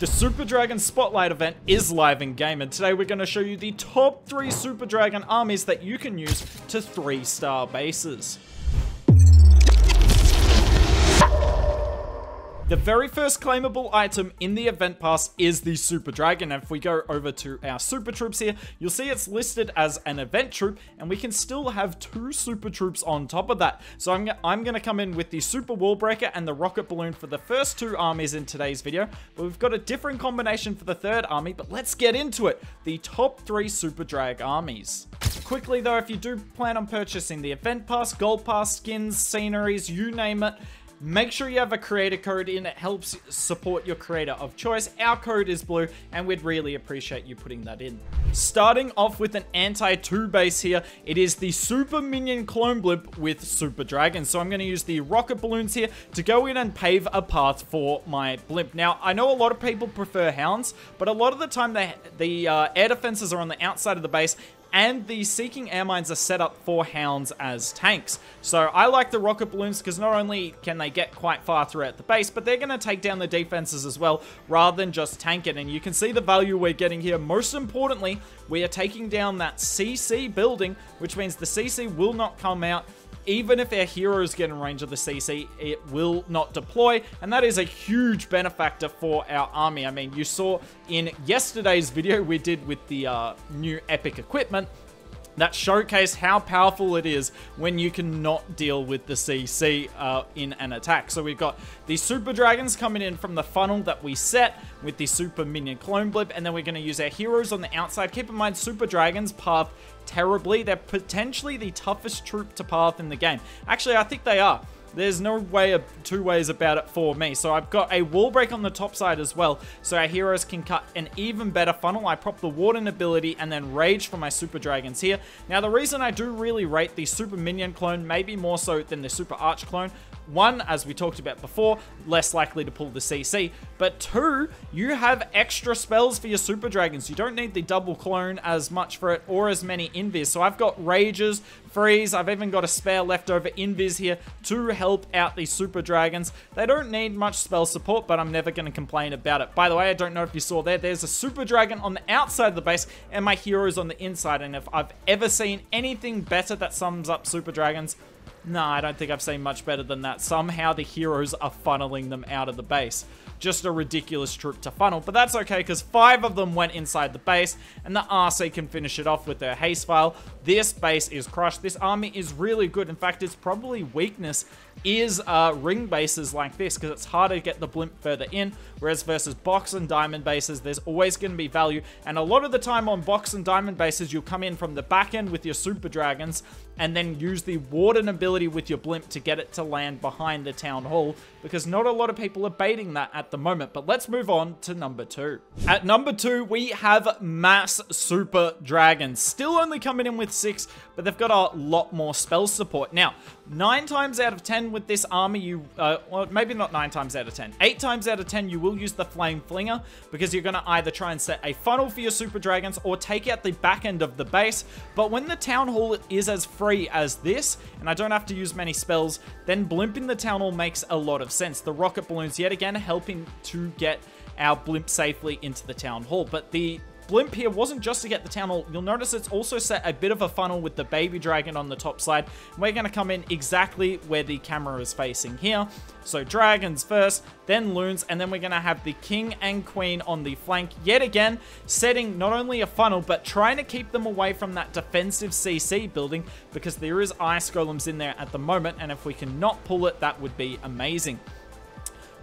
The Super Dragon Spotlight event is live in game, and today we're going to show you the top 3 Super Dragon armies that you can use to 3-star bases. The very first claimable item in the event pass is the Super Dragon. If we go over to our super troops here, you'll see it's listed as an event troop, and we can still have 2 super troops on top of that. So I'm going to come in with the Super Wall Breaker and the Rocket Balloon for the first 2 armies in today's video, but we've got a different combination for the 3rd army. But let's get into it. The top 3 Super Drag armies. Quickly though, if you do plan on purchasing the event pass, gold pass, skins, sceneries, you name it, make sure you have a creator code in. It helps support your creator of choice. Our code is blue, and we'd really appreciate you putting that in. Starting off with an anti-2 base here, it is the Super Minion Clone Blimp with Super Dragon. So I'm going to use the rocket balloons here to go in and pave a path for my Blimp. Now, I know a lot of people prefer Hounds, but a lot of the time the air defenses are on the outside of the base, and the Seeking Air Mines are set up for Hounds as tanks. So I like the rocket balloons because not only can they get quite far throughout the base, but they're going to take down the defenses as well, rather than just tank it. And you can see the value we're getting here. Most importantly, we are taking down that CC building, which means the CC will not come out. Even if our heroes get in range of the CC, it will not deploy, and that is a huge benefactor for our army. I mean, you saw in yesterday's video we did with the new epic equipment that showcased how powerful it is when you cannot deal with the CC in an attack. So we've got the Super Dragons coming in from the funnel that we set with the Super Minion Clone Blimp, and then we're going to use our heroes on the outside. Keep in mind, Super Dragons path terribly. They're potentially the toughest troop to path in the game. Actually, I think they are. There's no way of 2 ways about it for me. So I've got a wall break on the top side as well, so our heroes can cut an even better funnel. I prop the Warden ability and then Rage for my Super Dragons here. Now, the reason I do really rate the Super Minion clone, maybe more so than the Super Arch clone, 1, as we talked about before, less likely to pull the CC, but 2, you have extra spells for your Super Dragons. You don't need the double clone as much for it or as many invis. So I've got Rages, Freeze, I've even got a spare leftover invis here to help out these Super Dragons. They don't need much spell support, but I'm never going to complain about it. By the way, I don't know if you saw there's a Super Dragon on the outside of the base and my heroes on the inside, and if I've ever seen anything better that sums up Super Dragons, no, I don't think I've seen much better than that. Somehow the heroes are funneling them out of the base. Just a ridiculous troop to funnel, but that's okay because 5 of them went inside the base, and the RC can finish it off with their haste file. This base is crushed. This army is really good. In fact, its probably weakness is ring bases like this, because it's harder to get the Blimp further in, whereas versus box and diamond bases, there's always going to be value. And a lot of the time on box and diamond bases, you'll come in from the back end with your Super Dragons and then use the Warden ability with your Blimp to get it to land behind the Town Hall, because not a lot of people are baiting that at the moment. But let's move on to number 2. At number 2, we have Mass Super Dragons. Still only coming in with 6, but they've got a lot more spell support. Now, 9 times out of 10 with this army, well, maybe not 9 times out of 10. 8 times out of 10, you will use the Flame Flinger, because you're going to either try and set a funnel for your Super Dragons or take out the back end of the base. But when the Town Hall is as free as this, and I don't have to use many spells, then Blimping the Town Hall makes a lot of sense. The rocket balloons, yet again, helping to get our Blimp safely into the Town Hall. But the Blimp here wasn't just to get the Town Hall. You'll notice it's also set a bit of a funnel with the Baby Dragon on the top side. We're going to come in exactly where the camera is facing here. So Dragons first, then Loons, and then we're going to have the King and Queen on the flank. Yet again, setting not only a funnel, but trying to keep them away from that defensive CC building, because there is Ice Golems in there at the moment, and if we can not pull it, that would be amazing.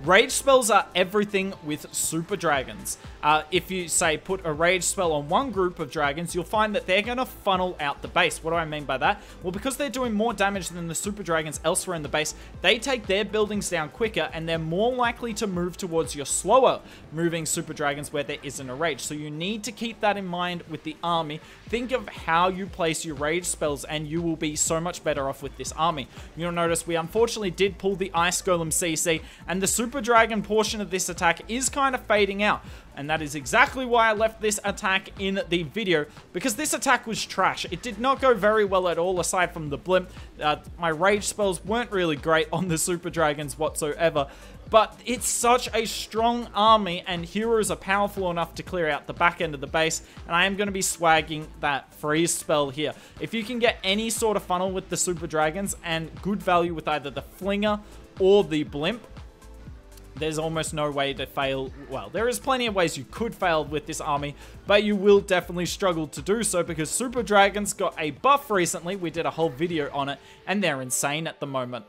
Rage spells are everything with Super Dragons. If you, say, put a rage spell on one group of dragons, you'll find that they're going to funnel out the base. What do I mean by that? Well, because they're doing more damage than the Super Dragons elsewhere in the base, they take their buildings down quicker, and they're more likely to move towards your slower moving Super Dragons where there isn't a rage. So you need to keep that in mind with the army. Think of how you place your rage spells, and you will be so much better off with this army. You'll notice we unfortunately did pull the Ice Golem CC, and the Super Super Dragon portion of this attack is kind of fading out. And that is exactly why I left this attack in the video, because this attack was trash. It did not go very well at all, aside from the Blimp. My rage spells weren't really great on the Super Dragons whatsoever. But it's such a strong army, and heroes are powerful enough to clear out the back end of the base, and I am going to be swagging that freeze spell here. If you can get any sort of funnel with the Super Dragons, and good value with either the Flinger or the Blimp, there's almost no way to fail. Well, there is plenty of ways you could fail with this army, but you will definitely struggle to do so because Super Dragons got a buff recently. We did a whole video on it, and they're insane at the moment.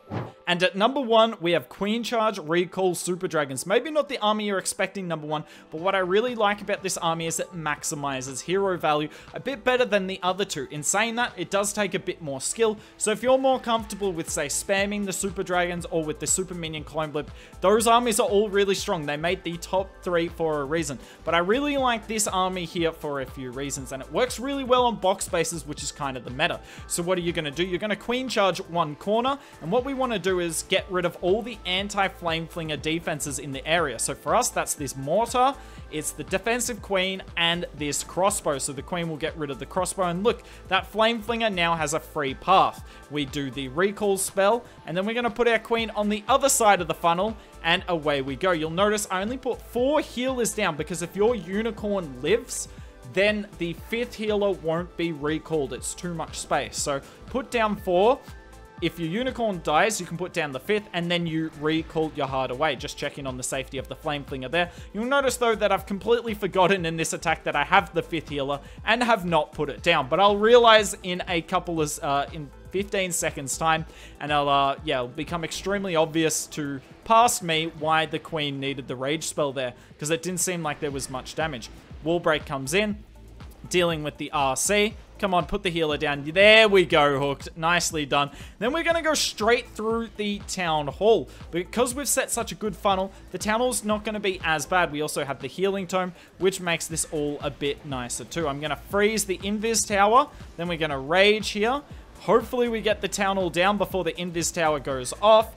And at number 1, we have Queen Charge Recall Super Dragons. Maybe not the army you're expecting, number 1, but what I really like about this army is it maximizes hero value a bit better than the other two. In saying that, it does take a bit more skill, so if you're more comfortable with, say, spamming the Super Dragons or with the Super Minion Clone Blimp, those armies are all really strong. They made the top 3 for a reason, but I really like this army here for a few reasons, and it works really well on box bases, which is kind of the meta. So what are you going to do? You're going to Queen Charge one corner, and what we want to do is get rid of all the anti-flame flinger defenses in the area. So for us, that's this mortar, it's the defensive queen, and this crossbow. So the queen will get rid of the crossbow, and look, that flame flinger now has a free path. We do the recall spell, and then we're going to put our queen on the other side of the funnel, and away we go. You'll notice I only put 4 healers down, because if your unicorn lives, then the 5th healer won't be recalled. It's too much space. So put down 4. If your unicorn dies, you can put down the 5th, and then you recall your heart away. Just checking on the safety of the flame flinger there. You'll notice, though, that I've completely forgotten in this attack that I have the 5th healer and have not put it down. But I'll realize in a couple of, in 15 seconds time, and it'll become extremely obvious to past me why the queen needed the rage spell there, because it didn't seem like there was much damage. Wall break comes in, dealing with the RC. Come on, put the healer down. There we go, hooked. Nicely done. Then we're going to go straight through the town hall. Because we've set such a good funnel, the town hall's not going to be as bad. We also have the healing tome, which makes this all a bit nicer too. I'm going to freeze the invis tower. Then we're going to rage here. Hopefully we get the town hall down before the invis tower goes off.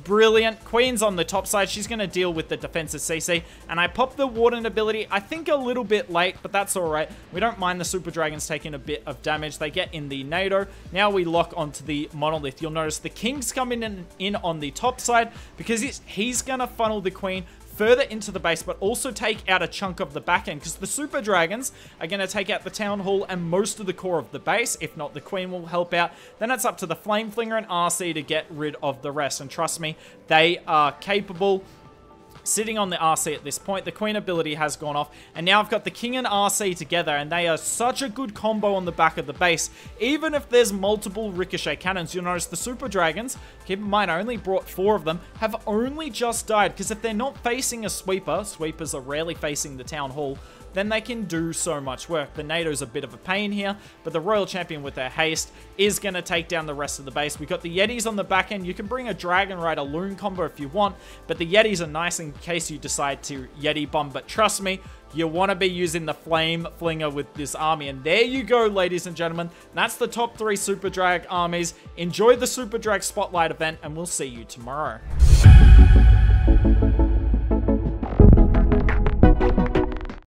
Brilliant. Queen's on the top side. She's going to deal with the defensive CC. And I popped the Warden ability, I think a little bit late, but that's alright. We don't mind the Super Dragons taking a bit of damage. They get in the NATO. Now we lock onto the Monolith. You'll notice the King's coming in on the top side because he's going to funnel the Queen further into the base, but also take out a chunk of the back end, because the Super Dragons are going to take out the Town Hall and most of the core of the base. If not, the Queen will help out. Then it's up to the Flame Flinger and RC to get rid of the rest, and trust me, they are capable. Sitting on the RC at this point, the Queen ability has gone off, and now I've got the King and RC together, and they are such a good combo on the back of the base. Even if there's multiple Ricochet cannons, you'll notice the Super Dragons, keep in mind I only brought 4 of them, have only just died, because if they're not facing a sweeper, sweepers are rarely facing the Town Hall, then they can do so much work. The NATO's a bit of a pain here, but the Royal Champion with their haste is going to take down the rest of the base. We've got the Yetis on the back end. You can bring a Dragon Rider Loon combo if you want, but the Yetis are nice in case you decide to Yeti bomb. But trust me, you want to be using the Flame Flinger with this army. And there you go, ladies and gentlemen. That's the top 3 Super Drag armies. Enjoy the Super Drag Spotlight event, and we'll see you tomorrow.